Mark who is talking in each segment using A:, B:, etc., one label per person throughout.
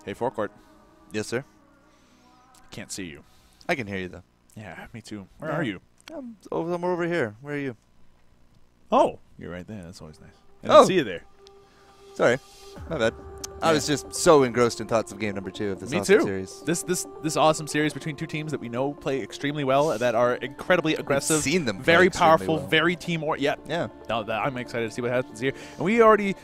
A: Hey, forecourt.
B: Yes, sir.
A: Can't see you.
B: I can hear you, though.
A: Yeah, me too. Where are you?
B: I'm over here. Where are you?
A: Oh, you're right there. That's always nice. I
B: Oh.
A: didn't see you there.
B: Sorry. My bad. I was just so engrossed in thoughts of game number 2 of this awesome series.
A: This awesome series between two teams that we know play extremely well, that are incredibly aggressive,
B: We've seen them play
A: very
B: extremely
A: powerful,
B: well.
A: very team-oriented.
B: Yeah.
A: No, I'm excited to see what happens here. And we already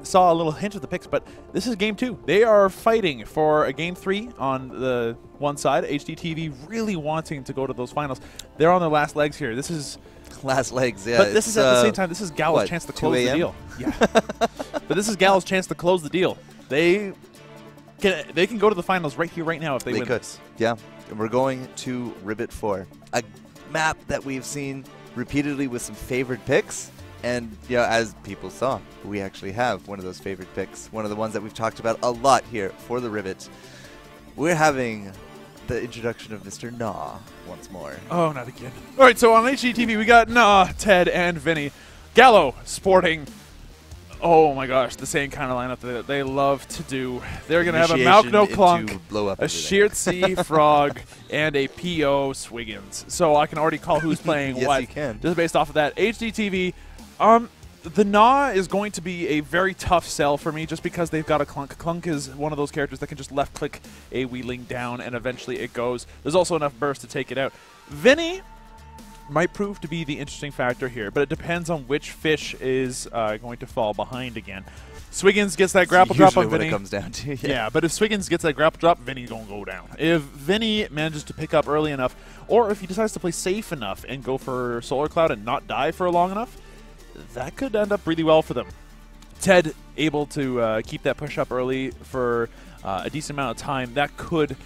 A: saw a little hint of the picks, but this is game 2. They are fighting for a game 3 on the one side. HDTV really wanting to go to those finals. They're on their last legs here. This is
B: Last legs, yeah.
A: But this is at the same time, this is Gallo's chance to close
B: 2
A: the deal. Yeah. But this is Gallo's chance to close the deal. They can go to the finals right here, right now if they win this.
B: Yeah. And we're going to Ribbit 4, a map that we've seen repeatedly with some favored picks. And, you know, as people saw, we actually have one of those favorite picks, one of the ones that we've talked about a lot here for the Ribbit. We're having the introduction of Mr. Nah once more.
A: Oh, not again. All right, so on HDTV, we got Nah, Ted, and Vinny. Gallo sporting, oh my gosh, the same kind of lineup that they love to do. They're going to have a Malkno Clunk, a Sheertsy Frog, and a P.O. Swiggins. So I can already call who's playing
B: yes,
A: what.
B: You can.
A: Just based off of that. HDTV, the Nah is going to be a very tough sell for me just because they've got a Clunk. Clunk is one of those characters that can just left-click a wheeling down and eventually it goes. There's also enough burst to take it out. Vinny might prove to be the interesting factor here, but it depends on which fish is going to fall behind again. Swiggins gets that grapple drop on Vinny.
B: What it comes down to.
A: Yeah, but if Swiggins gets that grapple drop, Vinny's going to go down. If Vinny manages to pick up early enough, or if he decides to play safe enough and go for Solar Cloud and not die for long enough, that could end up really well for them. Ted able to keep that push up early for a decent amount of time. That could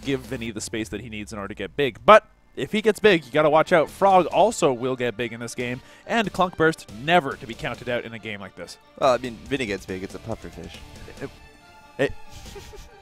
A: give Vinny the space that he needs in order to get big. But if he gets big, you got to watch out. Frog also will get big in this game, and Clunk Burst never to be counted out in a game like this.
B: Well, I mean, Vinny gets big. It's a pufferfish.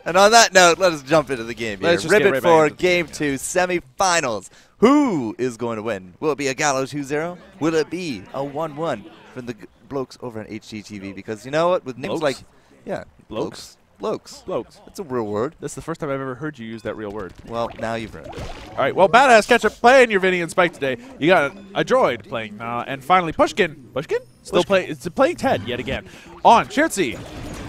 B: And on that note, let us jump into the game here. Ribbit 4, Game 2, semifinals. Who is going to win? Will it be a Gallo 2-0? Will it be a 1-1 from the blokes over on HDTV? Because you know what? With names like... Yeah.
A: Blokes?
B: Blokes.
A: Blokes.
B: That's a real word.
A: That's the first time I've ever heard you use that real word.
B: Well, now you've heard it.
A: All right, well, Badass Ketchup playing your Vinny and Spike today. You got a droid playing, and finally Pushkin. Pushkin? Still playing Ted yet again. On Sheertsy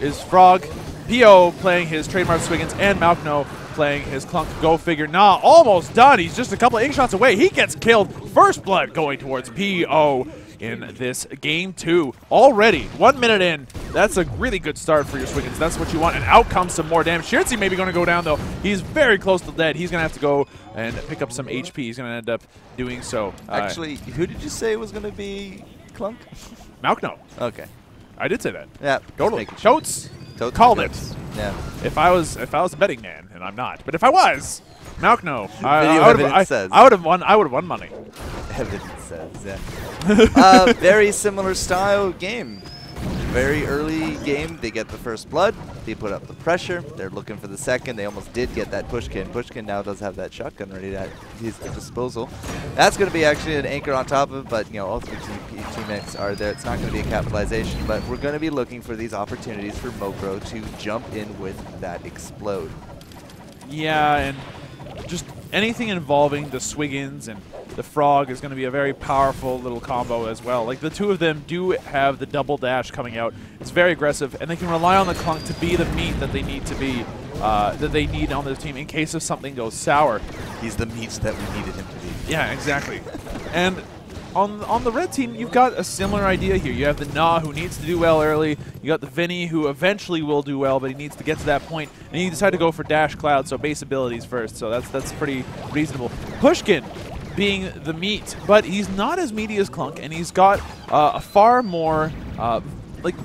A: is Frog. P.O. playing his trademark Swiggins, and Malkno playing his Clunk. Go figure. Nah, almost done. He's just a couple of ink shots away. He gets killed. First blood going towards P.O. in this game 2. Already, 1 minute in. That's a really good start for your Swiggins. That's what you want. And out comes some more damage. Sheertsy maybe going to go down, though. He's very close to dead. He's going to have to go and pick up some HP. He's going to end up doing so.
B: Actually, who did you say was going to be Clunk?
A: Malkno.
B: Okay.
A: I did say that.
B: Yeah.
A: Totally. Totes. Called it.
B: Yeah.
A: If I was a betting man, and I'm not, but if I was, Malkno, I would have won money.
B: Evidence says, yeah. Very similar style game. Very early game, they get the first blood, they put up the pressure, they're looking for the second, they almost did get that Pushkin. Pushkin now does have that shotgun ready at his disposal. That's going to be actually an anchor on top of it, but you know, all three teammates are there. It's not going to be a capitalization, but we're going to be looking for these opportunities for Mokro to jump in with that explode.
A: Yeah, and just anything involving the Swiggins and the Frog is going to be a very powerful little combo as well. Like, the two of them do have the double dash coming out. It's very aggressive, and they can rely on the Clunk to be the meat that they need to be, that they need on their team in case if something goes sour.
B: He's the meat that we needed him to be.
A: Yeah, exactly. And on the red team, you've got a similar idea here. You have the Nah, who needs to do well early. You got the Vinny, who eventually will do well, but he needs to get to that point. And you decide to go for Dash Cloud, so base abilities first. So that's pretty reasonable. Pushkin being the meat, but he's not as meaty as Clunk, and he's got a far more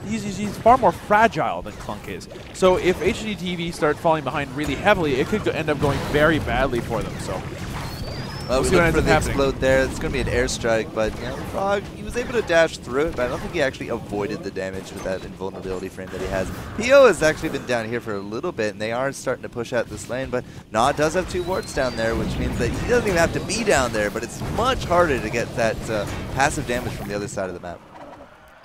A: he's far more fragile than Clunk is. So if HDTV start falling behind really heavily, it could end up going very badly for them. So
B: we'll see what ends up happening. Explode there. It's going to be an airstrike, but you know, Frog, he was able to dash through it, but I don't think he actually avoided the damage with that invulnerability frame that he has. P.O. has actually been down here for a little bit, and they are starting to push out this lane, but Nah does have 2 wards down there, which means that he doesn't even have to be down there, but it's much harder to get that passive damage from the other side of the map.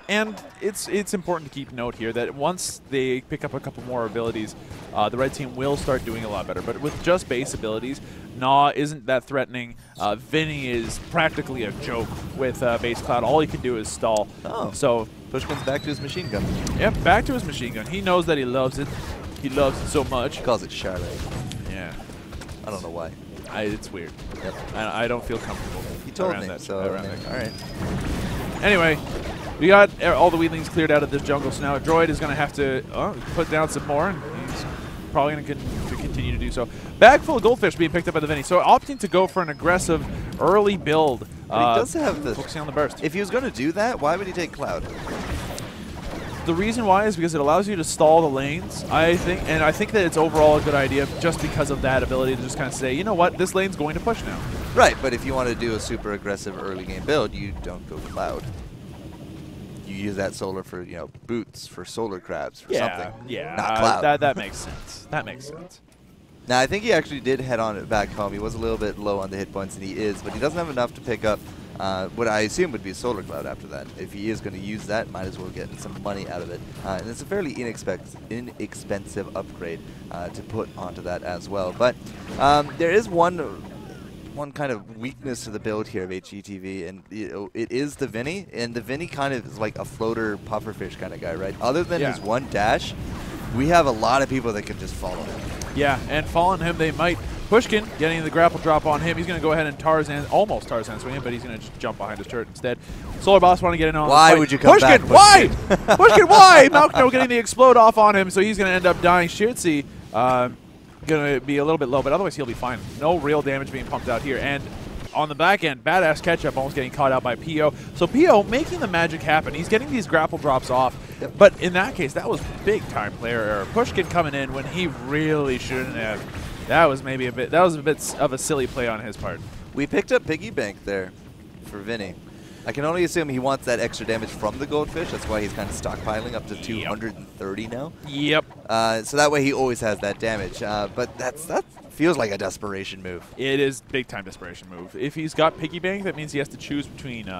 A: And it's important to keep note here that once they pick up a couple more abilities, the red team will start doing a lot better. But with just base abilities, Gnaw isn't that threatening. Vinny is practically a joke with base cloud. All he can do is stall.
B: Oh.
A: So
B: Pushkin's back to his machine gun.
A: yeah, back to his machine gun. He knows that he loves it. He loves it so much.
B: He calls it Charlotte.
A: Yeah.
B: I don't know why.
A: It's weird.
B: Yep.
A: I don't feel comfortable.
B: He told
A: around
B: me,
A: that,
B: so
A: around that.
B: all right.
A: Anyway, we got all the weaklings cleared out of this jungle, so now Droid is going to have to put down some more, and he's probably going to continue to do so. Bag full of goldfish being picked up by the Vinny, so opting to go for an aggressive early build.
B: But he does have the
A: focusing on the burst.
B: If he was going to do that, why would he take Cloud?
A: The reason why is because it allows you to stall the lanes, I think, and I think that it's overall a good idea just because of that ability to just kind of say, you know what, this lane's going to push now.
B: Right, but if you want to do a super aggressive early game build, you don't go Cloud. You use that solar for, you know, boots, for solar crabs, for something.
A: Yeah,
B: not Cloud.
A: That makes sense. That makes sense.
B: Now, I think he actually did head on it back home. He was a little bit low on the hit points, and he is, but he doesn't have enough to pick up what I assume would be Solar Cloud after that. If he is going to use that, might as well get some money out of it. And it's a fairly inexpensive upgrade to put onto that as well. But there is one kind of weakness to the build here of HDTV, and it is the Vinny. And the Vinny kind of is like a floater pufferfish kind of guy, right? Other than his one dash, we have a lot of people that can just follow him.
A: Yeah, and following him, they might. Pushkin getting the grapple drop on him. He's going to go ahead and almost Tarzan swing him, but he's going to just jump behind his turret instead. Solar Boss want to get in on
B: Why
A: the
B: would you come back,
A: Pushkin? Why? Pushkin, why? Malkno getting the explode off on him, so he's going to end up dying. Shirtzy going to be a little bit low, but otherwise he'll be fine. No real damage being pumped out here. And on the back end, badass catch-up almost getting caught out by P.O. So P.O. making the magic happen. He's getting these grapple drops off.
B: Yep.
A: But in that case, that was big-time player error. Pushkin coming in when he really shouldn't have. That was maybe a bit of a silly play on his part.
B: We picked up Piggy Bank there for Vinny. I can only assume he wants that extra damage from the goldfish. That's why he's kind of stockpiling up to 230 now.
A: Yep.
B: So that way he always has that damage. But that feels like a desperation move.
A: It is big-time desperation move. If he's got Piggy Bank, that means he has to choose between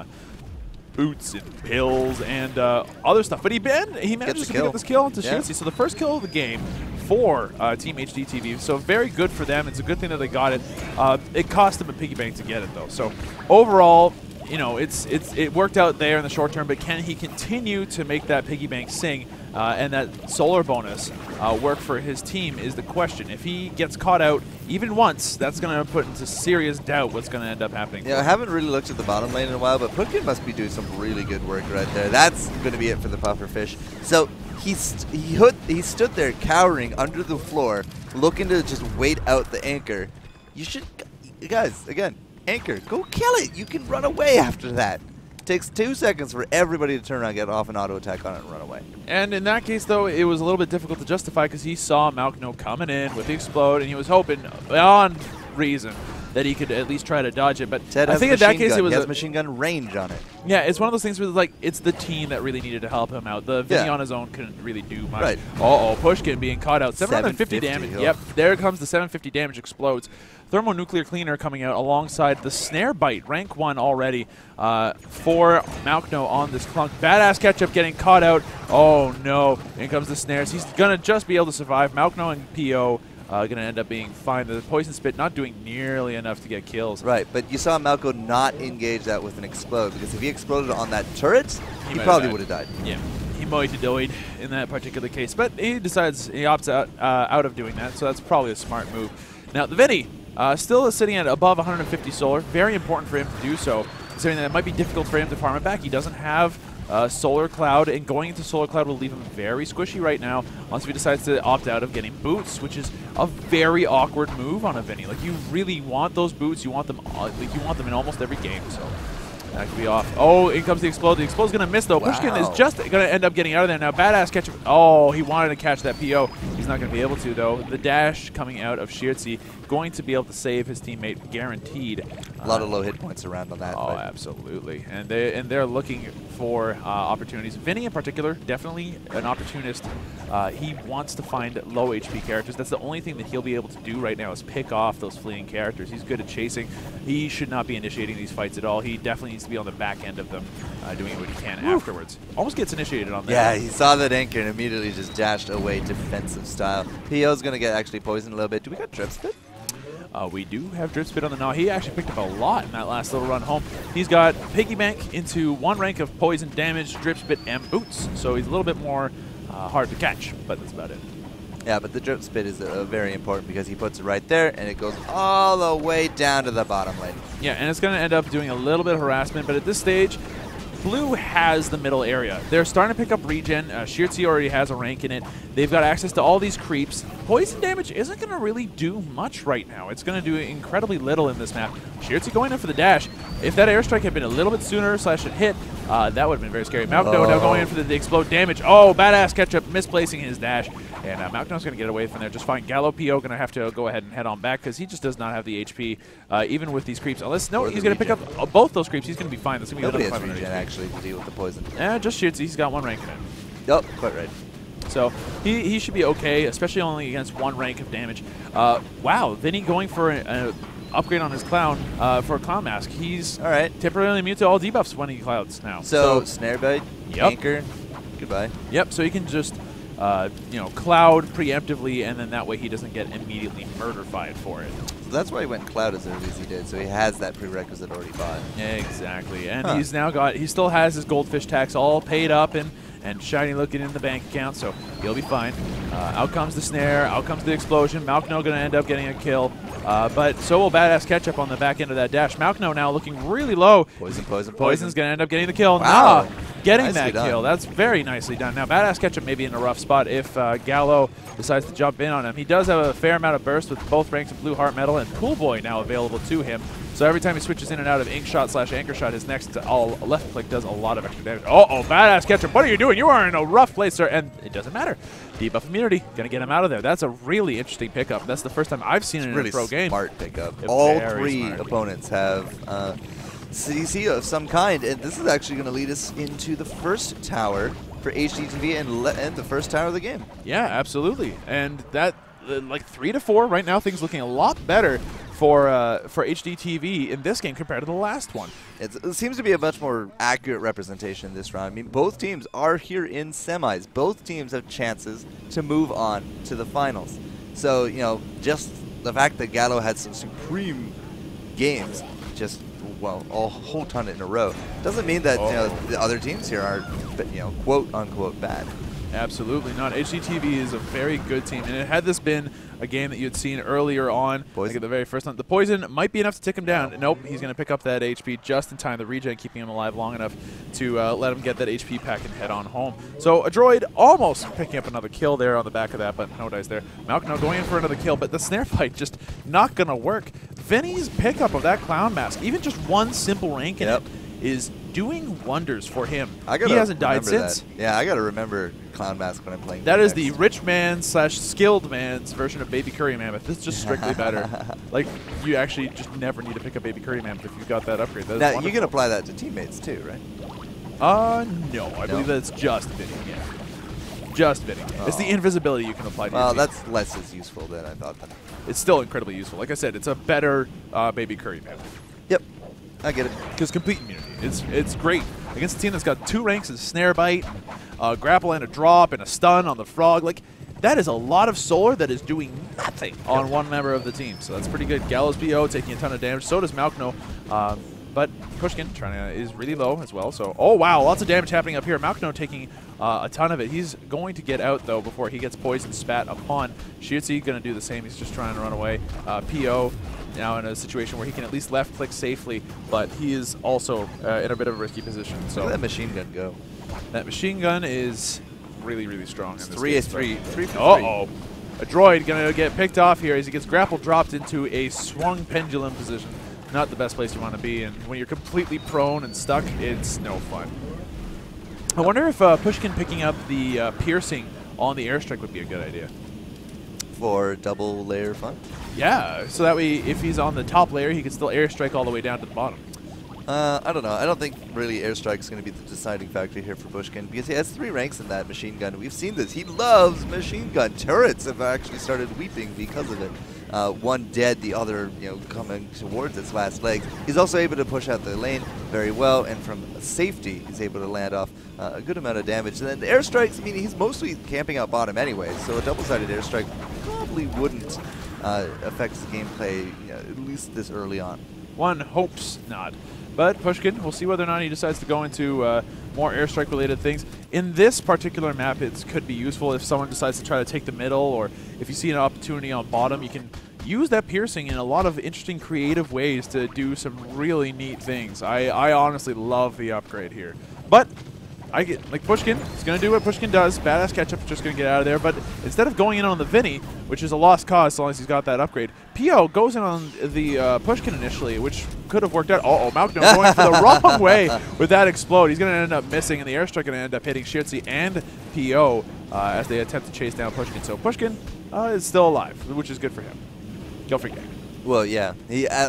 A: boots and pills and other stuff. But he manages to pick up this kill into Shirtzy. So the first kill of the game for Team HDTV. So very good for them. It's a good thing that they got it. It cost them a Piggy Bank to get it, though. So overall, you know, it worked out there in the short term, but can he continue to make that Piggy Bank sing and that solar bonus work for his team is the question. If he gets caught out even once, that's going to put into serious doubt what's going to end up happening.
B: Yeah, I haven't really looked at the bottom lane in a while, but Pumpkin must be doing some really good work right there. That's going to be it for the pufferfish. So he stood there cowering under the floor, looking to just wait out the anchor. You should, guys, again, anchor, go kill it. You can run away after that. Takes 2 seconds for everybody to turn around, get off an auto attack on it, and run away.
A: And in that case, though, it was a little bit difficult to justify because he saw Malkno coming in with the explode, and he was hoping, beyond reason, that he could at least try to dodge it. But
B: Ted
A: I think in that case, it was
B: a machine gun range on it.
A: Yeah, it's one of those things where like it's the team that really needed to help him out. The Vinny on his own couldn't really do much.
B: Right.
A: Pushkin being caught out. 750 damage.
B: Oh.
A: Yep, there comes the 750 damage explodes. Thermonuclear Cleaner coming out alongside the Snare Bite, rank 1 already for Malkno on this clunk. Badass Ketchup getting caught out. Oh no, in comes the Snares. He's going to just be able to survive. Malkno and P.O. Going to end up being fine. The Poison Spit not doing nearly enough to get kills.
B: Right, but you saw Malko not engage that with an explode, because if he exploded on that turret, he probably would have died.
A: Yeah, he might have died in that particular case, but he opts out of doing that, so that's probably a smart move. Now, the Vinny still is sitting at above 150 solar. Very important for him to do so, considering that it might be difficult for him to farm it back. He doesn't have Solar Cloud, and going into Solar Cloud will leave him very squishy right now once he decides to opt out of getting boots, which is a very awkward move on a Vinny. Like, you really want those boots. You want them in almost every game, so that could be off. Oh, in comes the Explode. The Explode's going to miss, though. Wow. Pushkin is just going to end up getting out of there now. Badass catch. Oh, he wanted to catch that PO. He's not going to be able to, though. The dash coming out of Shirtzy going to be able to save his teammate, guaranteed.
B: A lot of low hit points around on that.
A: Oh, absolutely. And they're looking for opportunities. Vinny, in particular, definitely an opportunist. He wants to find low HP characters. That's the only thing that he'll be able to do right now is pick off those fleeing characters. He's good at chasing. He should not be initiating these fights at all. He definitely needs to be on the back end of them. doing what he can afterwards. Almost gets initiated on that.
B: Yeah, he saw that anchor and immediately just dashed away defensive style. PO's going to get actually poisoned a little bit. Do we got Drip Spit?
A: We do have Drip Spit on the gnaw. He actually picked up a lot in that last little run home. He's got Piggy Bank into 1 rank of poison damage, Drip Spit, and boots. So he's a little bit more hard to catch, but that's about it.
B: Yeah, but the Drip Spit is very important because he puts it right there, and it goes all the way down to the bottom lane.
A: Yeah, and it's going to end up doing a little bit of harassment, but at this stage, Blue has the middle area. They're starting to pick up regen. Shirtzi already has a rank in it. They've got access to all these creeps. Poison damage isn't going to really do much right now. It's going to do incredibly little in this map. Shirtzi going in for the dash. If that airstrike had been a little bit sooner / it hit, that would have been very scary. Malkno now going in for the explode damage. Oh, badass catch-up, misplacing his dash. And Malkno's going to get away from there just fine. Gallo PO going to have to go ahead and head on back because he just does not have the HP, even with these creeps. Unless, no, he's going to pick up both those creeps. He's going to be fine. That's going to be
B: Nobody has regen, actually, to deal with the poison.
A: Yeah, just Shirtzi. He's got 1 rank in it.
B: Yep, quite right.
A: So he should be okay, especially only against 1 rank of damage. Wow, Vinny going for an upgrade on his clown for a clown mask. He's temporarily immune to all debuffs when he clouds now.
B: So snare bite, anchor, goodbye.
A: Yep. So he can just cloud preemptively, and then that way he doesn't get immediately murder-fied for it.
B: So that's why he went cloud as early as he did. So he has that prerequisite already bought.
A: Exactly, and he's now got. He still has his goldfish tax all paid up and shiny looking in the bank account, so he'll be fine. Out comes the snare, out comes the explosion. Malkno going to end up getting a kill, but so will badass catch-up on the back end of that dash. Malkno now looking really low. Poison's going to end up getting the kill.
B: Wow.
A: Nah, getting
B: Nicely
A: that kill. That's very nicely done. Now, badass catch-up may be in a rough spot if Gallo decides to jump in on him. He does have a fair amount of burst with both ranks of Blue Heart Metal and Pool Boy now available to him. So every time he switches in and out of Ink Shot / Anchor Shot, his next left click does a lot of extra damage. Uh-oh, badass catcher. What are you doing? You are in a rough place, sir. And it doesn't matter. Debuff immunity. Going to get him out of there. That's a really interesting pickup. That's the first time I've seen it in a pro game.
B: Smart pickup. All 3 opponents have CC of some kind. And this is actually going to lead us into the first tower for HDTV and the first tower of the game.
A: Yeah, absolutely. And that, like 3 to 4 right now, things looking a lot better for HDTV in this game compared to the last one.
B: It seems to be a much more accurate representation this round. I mean, both teams are here in semis. Both teams have chances to move on to the finals. So, you know, just the fact that Gallo had some supreme games, just, well, a whole ton in a row, doesn't mean that the other teams here are, quote unquote bad.
A: Absolutely not. HDTV is a very good team, and had this been a game that you had seen earlier on, like at the very first one, the poison might be enough to tick him down. Nope, he's going to pick up that HP just in time. The regen keeping him alive long enough to let him get that HP pack and head on home. So a droid almost picking up another kill there on the back of that, but no dice there. Malkno going in for another kill, but the snare fight just not going to work. Vinny's pickup of that clown mask, even just 1 simple rank in it, is doing wonders for him. He hasn't died since.
B: Yeah, I got to remember Clown Mask when I'm playing.
A: That is the rich man / skilled man's version of Baby Curry Mammoth. This is just strictly better. Like, you actually just never need to pick up Baby Curry Mammoth if you've got that upgrade. That
B: now, you can apply that to teammates too, right?
A: No. I believe that's just Vinny. Yeah. Just Vinny. It's the invisibility you can apply to your team.
B: That's less as useful than I thought. Then.
A: It's still incredibly useful. Like I said, it's a better Baby Curry Mammoth.
B: Yep. I get it.
A: Because complete immunity. It's great. Against a team that's got 2 ranks of snare bite, grapple and a drop, and a stun on the frog. Like, that is a lot of solar that is doing nothing on 1 member of the team. So that's pretty good. Gallows BO taking a ton of damage. So does Malkno. But Pushkin is really low as well. So, oh wow, lots of damage happening up here. Malkno taking a ton of it. He's going to get out though before he gets poison spat upon. Shirtzi going to do the same. He's just trying to run away. PO now in a situation where he can at least left click safely, but he is also in a bit of a risky position. So
B: look at that machine gun go.
A: That machine gun is really, really strong.
B: It's 3-3. 3-3.
A: Uh-oh. A droid going to get picked off here as he gets grapple dropped into a swung pendulum position. Not the best place you want to be, and when you're completely prone and stuck, it's no fun. I wonder if Pushkin picking up the piercing on the airstrike would be a good idea.
B: For double layer fun?
A: Yeah, so that way if he's on the top layer, he can still airstrike all the way down to the bottom.
B: I don't know. I don't think really airstrike is going to be the deciding factor here for Pushkin because he has 3 ranks in that machine gun. We've seen this. He loves machine gun. Turrets have actually started weeping because of it. one dead, the other coming towards its last legs. He's also able to push out the lane very well, and from safety, he's able to land off a good amount of damage. And then the airstrikes, I mean, he's mostly camping out bottom anyway, so a double-sided airstrike probably wouldn't affect the gameplay, at least this early on.
A: One hopes not. But Pushkin, we'll see whether or not he decides to go into more airstrike-related things. In this particular map, it could be useful if someone decides to try to take the middle, or if you see an opportunity on bottom, you can use that piercing in a lot of interesting, creative ways to do some really neat things. I honestly love the upgrade here. But I get, like, Pushkin is going to do what Pushkin does. Badass Ketchup is just going to get out of there. But instead of going in on the Vinny, which is a lost cause so long as he's got that upgrade, Pio goes in on the Pushkin initially, which could have worked out. Uh-oh, Malcolm going for the wrong way with that explode. He's going to end up missing, and the airstrike going to end up hitting Shirtzy and Pio as they attempt to chase down Pushkin. So Pushkin is still alive, which is good for him. Go for Gang.
B: Well, yeah.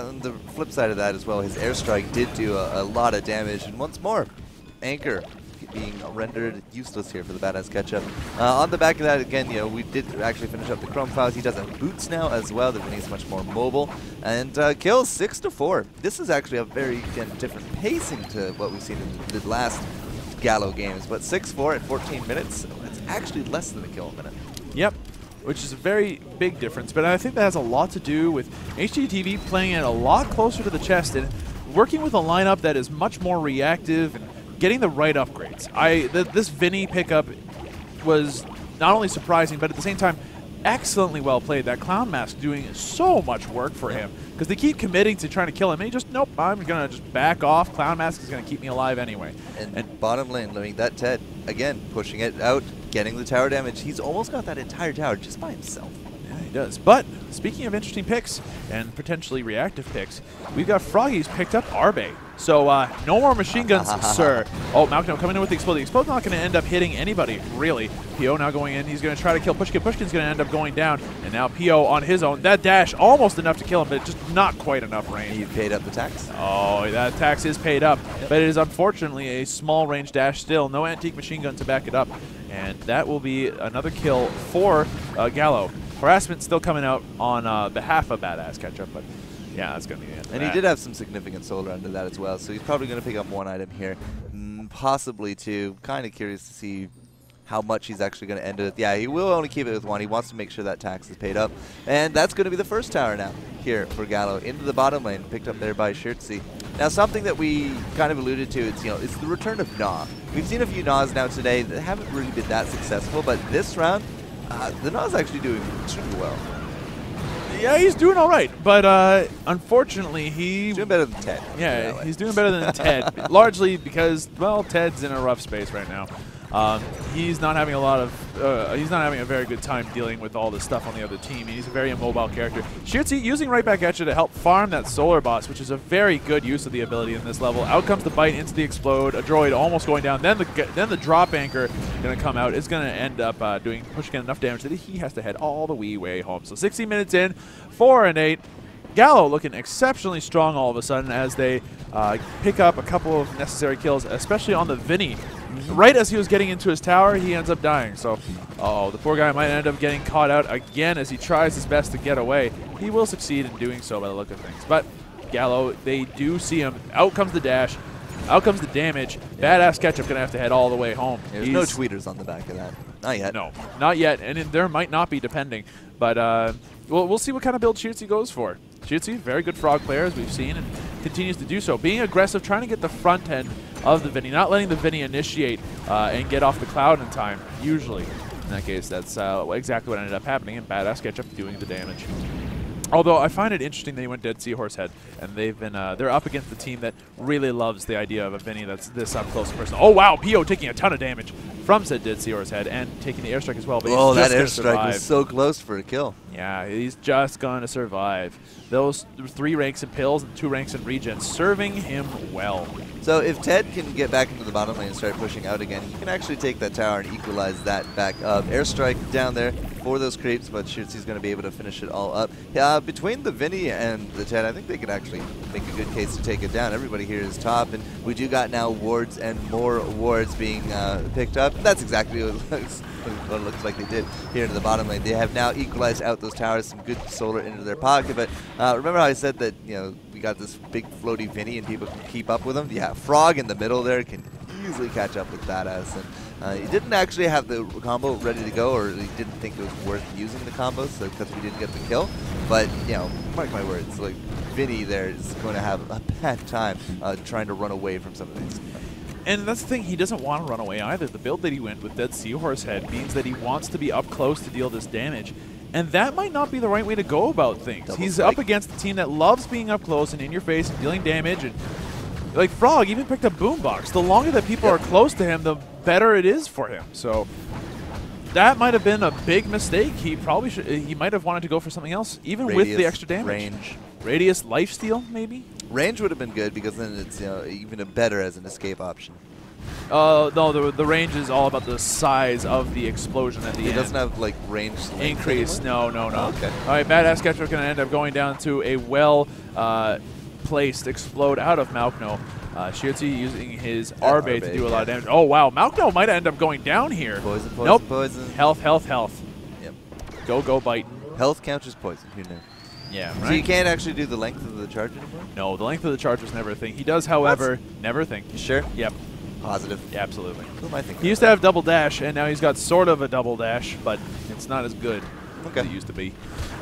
B: On the flip side of that as well, his airstrike did do a lot of damage. And once more, Anchor being rendered useless here for the Badass Ketchup. On the back of that, again, we did actually finish up the Chrome Files. He does have boots now as well. The Vinny's much more mobile. And kills 6-4. This is actually a very, again, different pacing to what we've seen in the last Gallo games. But 6-4 at 14 minutes, so it's actually less than a kill a minute.
A: Yep. Which is a very big difference. But I think that has a lot to do with HDTV playing it a lot closer to the chest and working with a lineup that is much more reactive and getting the right upgrades. This Vinny pickup was not only surprising, but at the same time, excellently well played. That Clown Mask doing so much work for him because they keep committing to trying to kill him. And he just, nope, I'm going to just back off. Clown Mask is going to keep me alive anyway.
B: And bottom lane, I mean, that Ted, again, pushing it out, getting the tower damage. He's almost got that entire tower just by himself.
A: Yeah, he does. But speaking of interesting picks and potentially reactive picks, we've got Froggy's picked up Arbe. So no more machine guns, sir. Oh, Malcolm coming in with the Explode. The Explode's not going to end up hitting anybody, really. Pio now going in. He's going to try to kill Pushkin. Pushkin's going to end up going down. And now Pio on his own. That dash almost enough to kill him, but just not quite enough range.
B: He paid up the tax.
A: Oh, that tax is paid up. Yep. But it is unfortunately a small range dash still. No antique machine gun to back it up. And that will be another kill for Gallo. Harassment still coming out on behalf of Badass Ketchup, but yeah, that's going to be it.
B: And he did have some significant solar under that as well, so he's probably going to pick up one item here, possibly two. Kind of curious to see how much he's actually going to end it with. Yeah, he will only keep it with one. He wants to make sure that tax is paid up. And that's going to be the first tower now here for Gallo into the bottom lane, picked up there by Shirtzy. Now, something that we kind of alluded to, it's the return of Gnaw. We've seen a few Gnaws now today that haven't really been that successful, but this round, the Gnaw's actually doing extremely well.
A: Yeah, he's doing all right, but unfortunately, he's
B: doing better than Ted.
A: Yeah, he's doing better than Ted, largely because, well, Ted's in a rough space right now. He's not having he's not having a very good time dealing with all this stuff on the other team. He's a very immobile character. Shirtzy using right back at you to help farm that solar boss, which is a very good use of the ability in this level. Out comes the bite into the explode. A droid almost going down. Then the drop anchor going to come out. It's going to end up pushing enough damage that he has to head all the wee way home. So 60 minutes in, 4-8. Gallo looking exceptionally strong all of a sudden as they pick up a couple of necessary kills, especially on the Vinny. Right as he was getting into his tower, he ends up dying. So, the poor guy might end up getting caught out again as he tries his best to get away. He will succeed in doing so by the look of things. But Gallo, they do see him. Out comes the dash. Out comes the damage. Badass Ketchup going to have to head all the way home.
B: There's no tweeters on the back of that. Not yet.
A: No, not yet. And there might not be, depending. But we'll see what kind of build Shirtzy goes for. Shirtzy, very good frog player, as we've seen, and continues to do so. Being aggressive, trying to get the front end of the Vinny, not letting the Vinny initiate and get off the cloud in time, usually. In that case, that's exactly what ended up happening, and Badass Ketchup doing the damage. Although I find it interesting they went Dead Seahorse Head, and they're up against the team that really loves the idea of a Vinny that's this up close and personal. Oh wow, Pio taking a ton of damage from said Dead Seahorse Head and taking the airstrike as well. But
B: oh, that airstrike was so close for a kill.
A: Yeah, he's just going to survive. Those 3 ranks in pills and 2 ranks in regen, serving him well.
B: So if Ted can get back into the bottom lane and start pushing out again, he can actually take that tower and equalize that back up. Airstrike down there for those creeps, but Shirtsy's going to be able to finish it all up. Between the Vinny and the Ted, I think they could actually make a good case to take it down. Everybody here is top, and we do got now wards and more wards being picked up. That's exactly what it looks like they did here into the bottom lane. They have now equalized out those towers, some good solar into their pocket, but remember how I said that, you know, we got this big floaty Vinny and people can keep up with him? Yeah, Frog in the middle there can easily catch up with Badass. And he didn't actually have the combo ready to go, or he didn't think it was worth using the combos, so because we didn't get the kill. But, you know, mark my words, like, Vinny there is going to have a bad time trying to run away from some of these.
A: And that's the thing, he doesn't want to run away either. The build that he went with Dead Seahorse Head means that he wants to be up close to deal this damage. And that might not be the right way to go about things. He's up against a team that loves being up close and in your face and dealing damage. And like Frog even picked up Boombox. The longer that people are close to him, the better it is for him. So that might have been a big mistake. He probably should. He might have wanted to go for something else, even with the extra damage.
B: Range.
A: Radius, lifesteal, maybe.
B: Range would have been good because then it's, you know, even better as an escape option.
A: No, the range is all about the size of the explosion at the end.
B: It doesn't have like range
A: increase. No.
B: Oh, okay.
A: All right, Badass Ketchup going to end up going down to a well-placed explode out of Malkno. Shirtsy using his Arbe to do a lot of damage. Oh, wow. Malkno might end up going down here.
B: Poison, poison,
A: nope.
B: poison.
A: Health, health, health.
B: Yep.
A: Go, bite.
B: Health counts as poison. Who knew?
A: Yeah, right.
B: So you can't actually do the length of the charge anymore?
A: No, the length of the charge was never a thing. He does, however, never a thing.
B: You sure?
A: Yep.
B: Positive.
A: Yeah, absolutely.
B: Who am I thinking?
A: He used to have double dash, and now he's got sort of a double dash, but it's not as good as it used to be.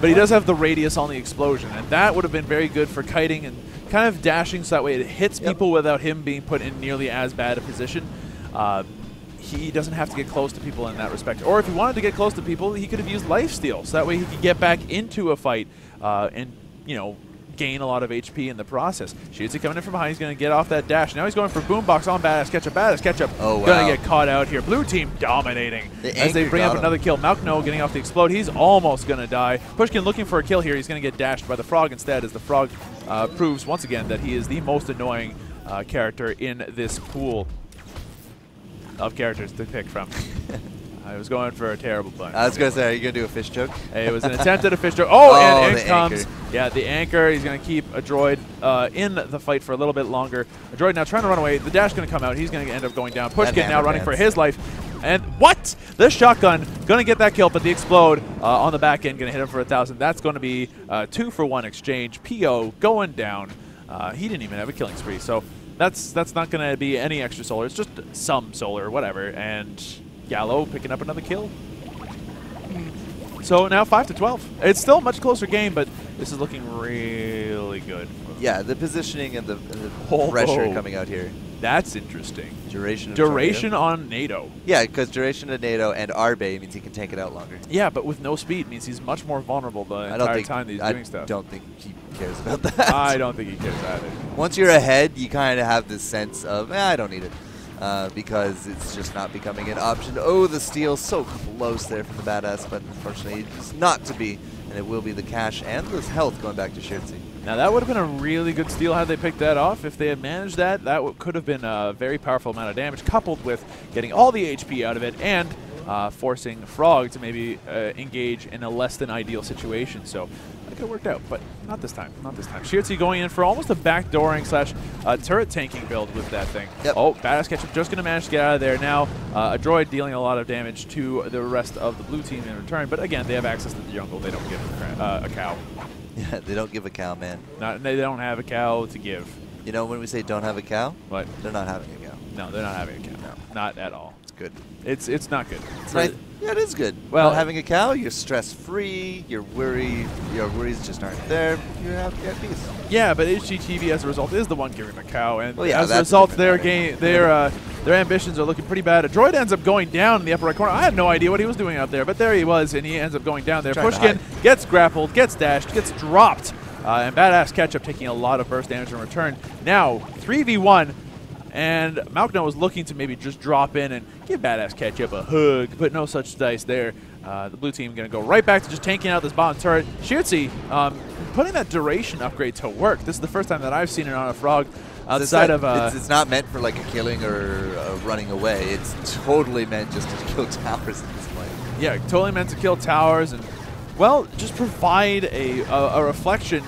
A: But he does have the radius on the explosion, and that would have been very good for kiting and kind of dashing so that way it hits people without him being put in nearly as bad a position. He doesn't have to get close to people in that respect. Or if he wanted to get close to people, he could have used lifesteal, so that way he could get back into a fight and, you know, gain a lot of HP in the process. Shirtsy coming in from behind. He's going to get off that dash. Now he's going for Boombox on Badass Ketchup. Badass Ketchup going to get caught out here. Blue team dominating as they bring up another kill. Malkno getting off the explode. He's almost going to die. Pushkin looking for a kill here. He's going to get dashed by the Frog instead, as the Frog proves once again that he is the most annoying character in this pool of characters to pick from. I was going for a terrible pun. I
B: was going to say, are you going to do a fish joke?
A: It was an attempt at a fish joke. Oh, and in comes.
B: Anchor.
A: Yeah, the anchor. He's going to keep a droid in the fight for a little bit longer. A droid now trying to run away. The dash going to come out. He's going to end up going down. Pushkin now running for his life. And what? The shotgun going to get that kill, but the explode on the back end going to hit him for 1,000. That's going to be a 2-for-1 exchange. PO going down. He didn't even have a killing spree, so that's not going to be any extra solar. It's just some solar, whatever. And Gallo picking up another kill. So now 5-12. It's still a much closer game, but this is looking really good.
B: Yeah, the positioning and the pressure coming out here.
A: That's interesting.
B: Duration
A: on NATO.
B: Yeah, because duration of NATO and Arbe means he can tank it out longer.
A: Yeah, but with no speed means he's much more vulnerable the entire time that he's doing stuff.
B: I don't think he cares about that.
A: I don't think he cares either.
B: Once you're ahead, you kind of have this sense of, I don't need it. Because it's just not becoming an option. Oh, the steal so close there from the Badass, but unfortunately it's not to be, and it will be the cash and the health going back to Shirtsy.
A: Now that would have been a really good steal had they picked that off. If they had managed that, that could have been a very powerful amount of damage, coupled with getting all the HP out of it and forcing Frog to maybe engage in a less than ideal situation. So that could have worked out, but not this time. Not this time. Shirtsy going in for almost a backdooring / turret tanking build with that thing.
B: Yep.
A: Oh, Badass Ketchup just going to manage to get out of there. Now a droid dealing a lot of damage to the rest of the blue team in return, but again, they have access to the jungle. They don't give a cow.
B: Yeah, they don't give a cow, man.
A: They don't have a cow to give.
B: You know when we say don't have a cow?
A: What?
B: They're not having a cow.
A: No, they're not having a cow.
B: No.
A: Not at all.
B: It's good.
A: It's not good.
B: It's nice. Yeah, it is good. Well, having a cow, you're stress-free. Your worries just aren't there. You're at peace.
A: Yeah, but HDTV as a result is the one giving the cow, and
B: as
A: a result, their ambitions are looking pretty bad. A droid ends up going down in the upper right corner. I had no idea what he was doing out there, but there he was, and he ends up going down there. Pushkin gets grappled, gets dashed, gets dropped, and Badass Ketchup taking a lot of burst damage in return. Now 3v1. And Malkno was looking to maybe just drop in and give Badass Ketchup a hug, but no such dice there. The blue team going to go right back to just tanking out this bottom turret. Shirtsy putting that duration upgrade to work. This is the first time that I've seen it on a Frog outside of...
B: it's not meant for like a killing or a running away. It's totally meant just to kill towers at this point.
A: Yeah, totally meant to kill towers and, well, just provide a reflection,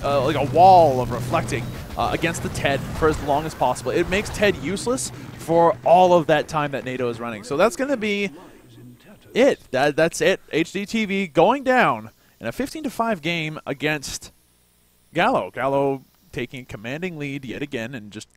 A: like a wall of reflecting against the TED for as long as possible. It makes TED useless for all of that time that NATO is running. So that's going to be it. That's it. HDTV going down in a 15-5 game against Gallo. Gallo taking a commanding lead yet again and just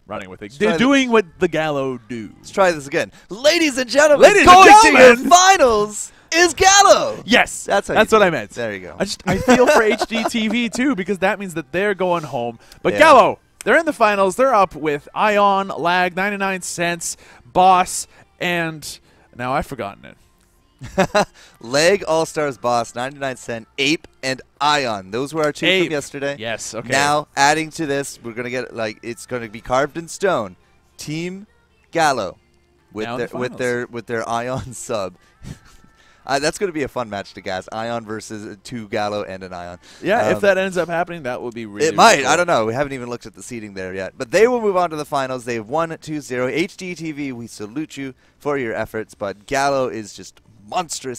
A: running with it. They're doing what the Gallo do.
B: Let's try this again. Ladies and gentlemen, going to your finals is Gallo.
A: Yes,
B: that's
A: what I meant.
B: There you go.
A: I feel for HDTV too, because that means that they're going home. But
B: yeah.
A: Gallo, they're in the finals. They're up with Ion, Lag, 99 cents, Boss, and now I've forgotten it.
B: Leg, All-Stars, Boss, 99 Cent, Ape, and Ion. Those were our two from yesterday.
A: Yes, okay.
B: Now, adding to this, we're going to get, like, it's going to be carved in stone. Team Gallo with their Ion sub. That's going to be a fun match to gas. Ion versus 2 Gallo and an Ion.
A: Yeah, if that ends up happening, that would be really
B: It might.
A: Cool.
B: I don't know. We haven't even looked at the seeding there yet. But they will move on to the finals. They have won 2-0. HDTV, we salute you for your efforts. But Gallo is just monstrous.